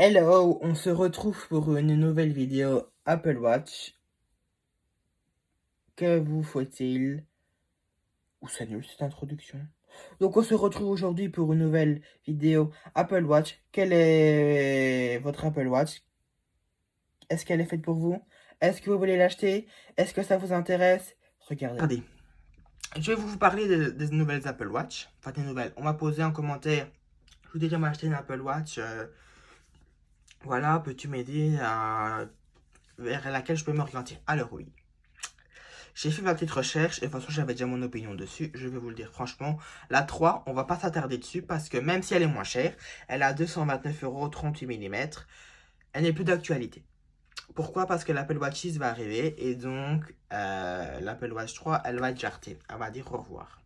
Hello, on se retrouve pour une nouvelle vidéo Apple Watch. Que vous faut-il? Ou c'est nul cette introduction. Donc on se retrouve aujourd'hui pour une nouvelle vidéo Apple Watch. Quel est votre Apple Watch? Est-ce qu'elle est faite pour vous? Est-ce que vous voulez l'acheter? Est-ce que ça vous intéresse? Regardez. Je vais vous parler des nouvelles Apple Watch. Enfin des nouvelles. On m'a posé en commentaire. Je voudrais m'acheter une Apple Watch. Voilà, peux-tu m'aider vers laquelle je peux m'orienter? Alors oui. J'ai fait ma petite recherche et de toute façon j'avais déjà mon opinion dessus, je vais vous le dire franchement. La 3, on va pas s'attarder dessus parce que même si elle est moins chère, elle a 229 €, 38 mm, elle n'est plus d'actualité. Pourquoi? Parce que l'Apple Watch 6 va arriver et donc l'Apple Watch 3, elle va être jartée, elle va dire au revoir.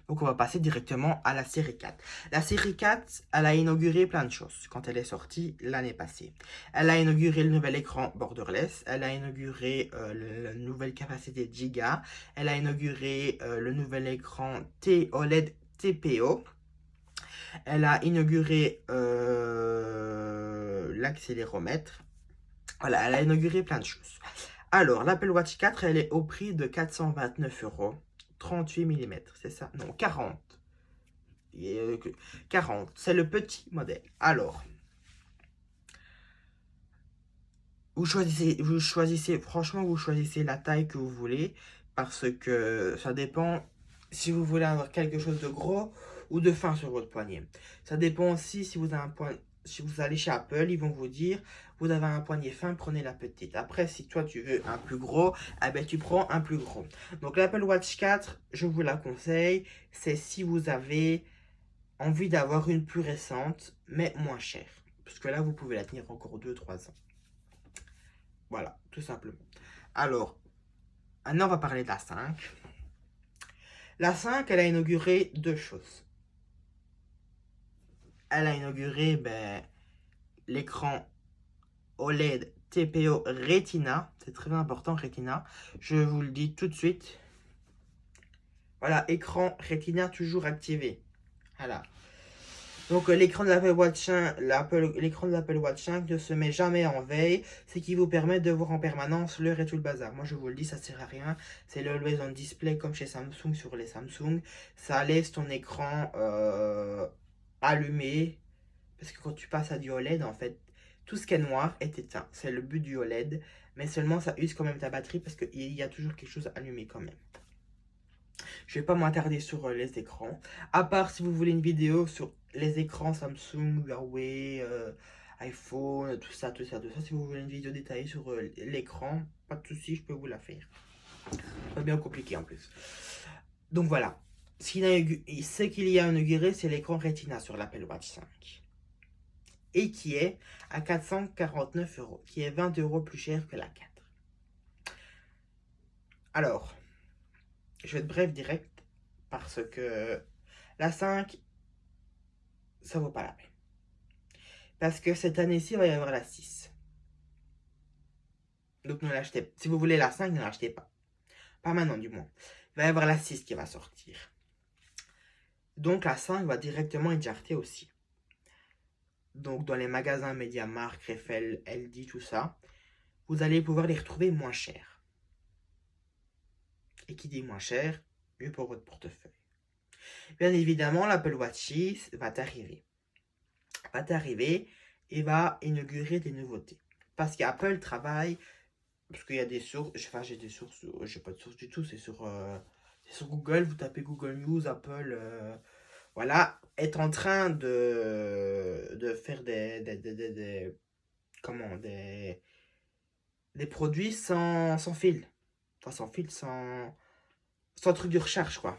Donc on va passer directement à la série 4. La série 4, elle a inauguré plein de choses quand elle est sortie l'année passée. Elle a inauguré le nouvel écran borderless, elle a inauguré la nouvelle capacité de giga, elle a inauguré le nouvel écran OLED TPO, elle a inauguré l'accéléromètre. Voilà, elle a inauguré plein de choses. Alors, l'Apple Watch 4, elle est au prix de 429 €. 38 mm, c'est ça? Non, 40. 40, c'est le petit modèle. Alors, franchement, vous choisissez la taille que vous voulez parce que ça dépend si vous voulez avoir quelque chose de gros ou de fin sur votre poignet. Ça dépend aussi si vous avez si vous allez chez Apple, ils vont vous dire vous avez un poignet fin, prenez la petite. Après, si toi tu veux un plus gros, eh ben, tu prends un plus gros. Donc l'Apple Watch 4, je vous la conseille, c'est si vous avez envie d'avoir une plus récente, mais moins chère. Parce que là, vous pouvez la tenir encore 2-3 ans. Voilà, tout simplement. Alors, maintenant, on va parler de la 5. La 5, elle a inauguré deux choses. Elle a inauguré l'écran OLED TPO Retina. C'est très important, Retina. Je vous le dis tout de suite. Voilà, écran Retina toujours activé. Voilà. Donc l'écran de l'Apple Watch 5, l'écran de l'Apple Watch 5 ne se met jamais en veille, ce qui vous permet de voir en permanence l'heure et tout le bazar. Moi je vous le dis, ça sert à rien. C'est le Always On Display comme chez Samsung sur les Samsung. Ça laisse ton écran allumé. Parce que quand tu passes à du OLED, en fait, tout ce qui est noir est éteint. C'est le but du OLED. Mais seulement ça use quand même ta batterie parce qu'il y a toujours quelque chose allumé quand même. Je vais pas m'attarder sur les écrans. À part si vous voulez une vidéo sur les écrans Samsung, Huawei, iPhone, tout ça, tout ça, tout ça. Si vous voulez une vidéo détaillée sur l'écran, pas de souci, je peux vous la faire. Pas bien compliqué en plus. Donc voilà. Ce qu'il y a inauguré, c'est l'écran Retina sur l'Apple Watch 5. Et qui est à 449 €, qui est 20 € plus cher que la 4. Alors, je vais être bref direct parce que la 5, ça vaut pas la peine. Parce que cette année-ci, il va y avoir la 6. Donc ne l'achetez pas. Si vous voulez la 5, ne l'achetez pas. Pas maintenant du moins. Il va y avoir la 6 qui va sortir. Donc la 5 va directement être jartée aussi. Donc dans les magasins MediaMarkt, Krefel, LD, tout ça, vous allez pouvoir les retrouver moins cher. Et qui dit moins cher, mieux pour votre portefeuille. Bien évidemment, l'Apple Watch 6 va t'arriver. Et va inaugurer des nouveautés. Parce qu'Apple travaille, parce qu'il y a des sources, enfin j'ai des sources, j'ai pas de source du tout, c'est sur Google, vous tapez Google News, Apple, voilà, est en train de faire comment, des produits sans fil. Enfin sans fil, sans truc de recharge quoi.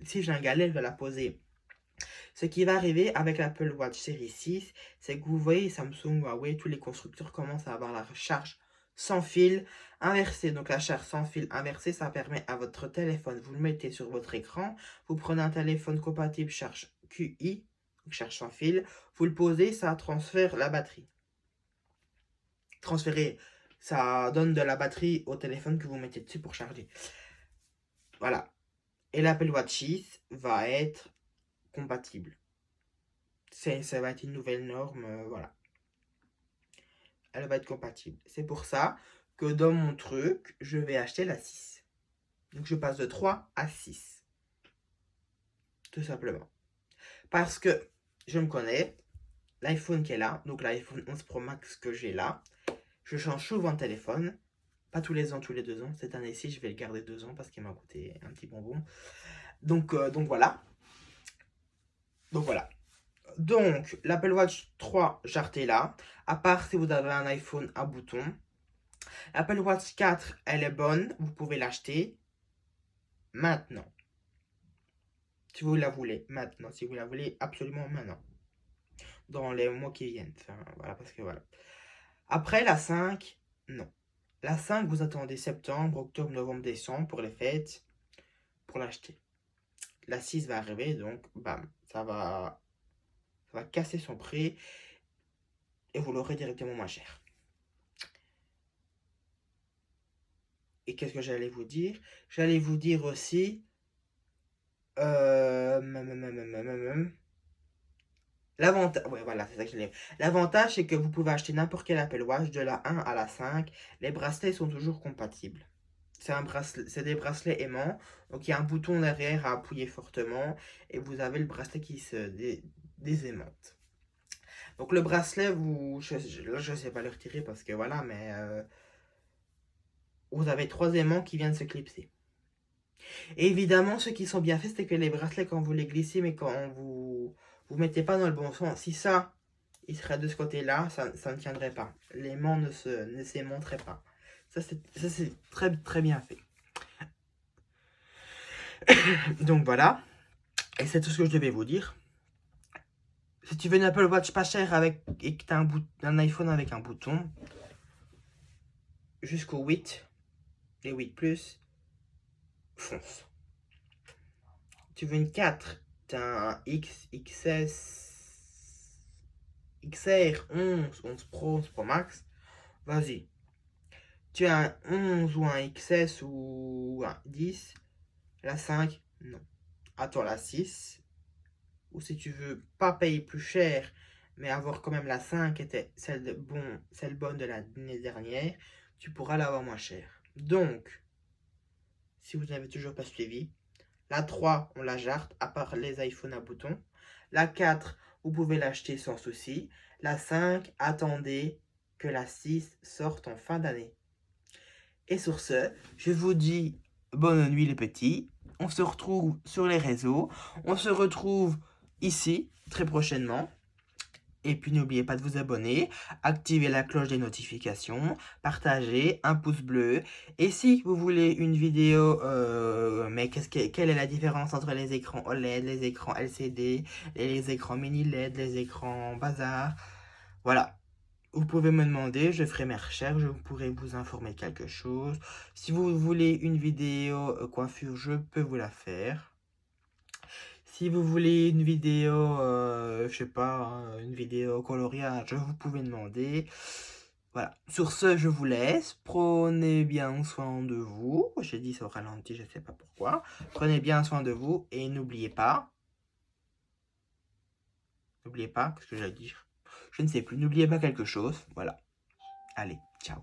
Si j'ai un galet, je vais la poser. Ce qui va arriver avec l'Apple Watch série 6, c'est que vous voyez Samsung, Huawei, tous les constructeurs commencent à avoir la recharge sans fil inversée. Donc la charge sans fil inversée, ça permet à votre téléphone, vous le mettez sur votre écran, vous prenez un téléphone compatible charge QI, charge sans fil, vous le posez, ça transfère la batterie. Transférer, ça donne de la batterie au téléphone que vous mettez dessus pour charger. Voilà. Et l'Apple Watch 6 va être compatible. Ça va être une nouvelle norme, voilà. Elle va être compatible. C'est pour ça que dans mon truc, je vais acheter la 6. Donc je passe de 3 à 6. Tout simplement. Parce que je me connais, l'iPhone qui est là, donc l'iPhone 11 Pro Max que j'ai là, je change souvent de téléphone. Pas tous les ans, tous les 2 ans. Cette année-ci, je vais le garder 2 ans parce qu'il m'a coûté un petit bonbon. Donc voilà. Donc voilà. Donc, l'Apple Watch 3 jarté là. À part si vous avez un iPhone à bouton. L'Apple Watch 4, elle est bonne. Vous pouvez l'acheter maintenant. Si vous la voulez maintenant. Si vous la voulez absolument maintenant. Dans les mois qui viennent. Enfin, voilà, parce que voilà. Après, la 5, non. La 5, vous attendez septembre, octobre, novembre, décembre pour les fêtes. Pour l'acheter. La 6 va arriver, donc bam. Ça va casser son prix. Et vous l'aurez directement moins cher. Et qu'est-ce que j'allais vous dire? J'allais vous dire aussi... L'avantage, ouais, voilà, c'est ça que j'allais. L'avantage, c'est que vous pouvez acheter n'importe quel Apple Watch, de la 1 à la 5. Les bracelets sont toujours compatibles. C'est des bracelets aimants. Donc, il y a un bouton derrière à appuyer fortement. Et vous avez le bracelet qui se désaimente. Donc, le bracelet, là, je ne sais pas le retirer parce que voilà, mais vous avez 3 aimants qui viennent se clipser. Et évidemment, ceux qui sont bien faits, c'est que les bracelets, quand vous les glissez, mais quand vous mettez pas dans le bon sens, si ça, il serait de ce côté-là, ça ne tiendrait pas. L'aimant ne s'aimanterait pas. Ça, c'est très, très bien fait. Donc voilà. Et c'est tout ce que je devais vous dire. Si tu veux une Apple Watch pas chère et que tu as un iPhone avec un bouton, jusqu'au 8, les 8 Plus, fonce. Tu veux une 4, tu as un XR 11 Pro, 11 Pro Max, vas-y. Tu as un 11 ou un XS ou un 10, la 5, non. Attends la 6, ou si tu veux pas payer plus cher, mais avoir quand même la 5 qui était celle bonne de l'année dernière, tu pourras l'avoir moins cher. Donc, si vous n'avez toujours pas suivi, la 3, on la jarte, à part les iPhones à boutons. La 4, vous pouvez l'acheter sans souci. La 5, attendez que la 6 sorte en fin d'année. Et sur ce, je vous dis bonne nuit les petits. On se retrouve sur les réseaux. On se retrouve ici très prochainement. Et puis n'oubliez pas de vous abonner, activer la cloche des notifications, partager, un pouce bleu. Et si vous voulez une vidéo, mais quelle est la différence entre les écrans OLED, les écrans LCD, les écrans mini LED, les écrans bazar, voilà. Vous pouvez me demander, je ferai mes recherches, je pourrai vous informer de quelque chose. Si vous voulez une vidéo coiffure, je peux vous la faire. Si vous voulez une vidéo, je sais pas, hein, une vidéo coloriage, vous pouvez demander. Voilà. Sur ce, je vous laisse. Prenez bien soin de vous. J'ai dit ça au ralenti, je sais pas pourquoi. Prenez bien soin de vous et n'oubliez pas. N'oubliez pas, qu'est-ce que j'allais dire? Je ne sais plus. N'oubliez pas quelque chose. Voilà. Allez, ciao.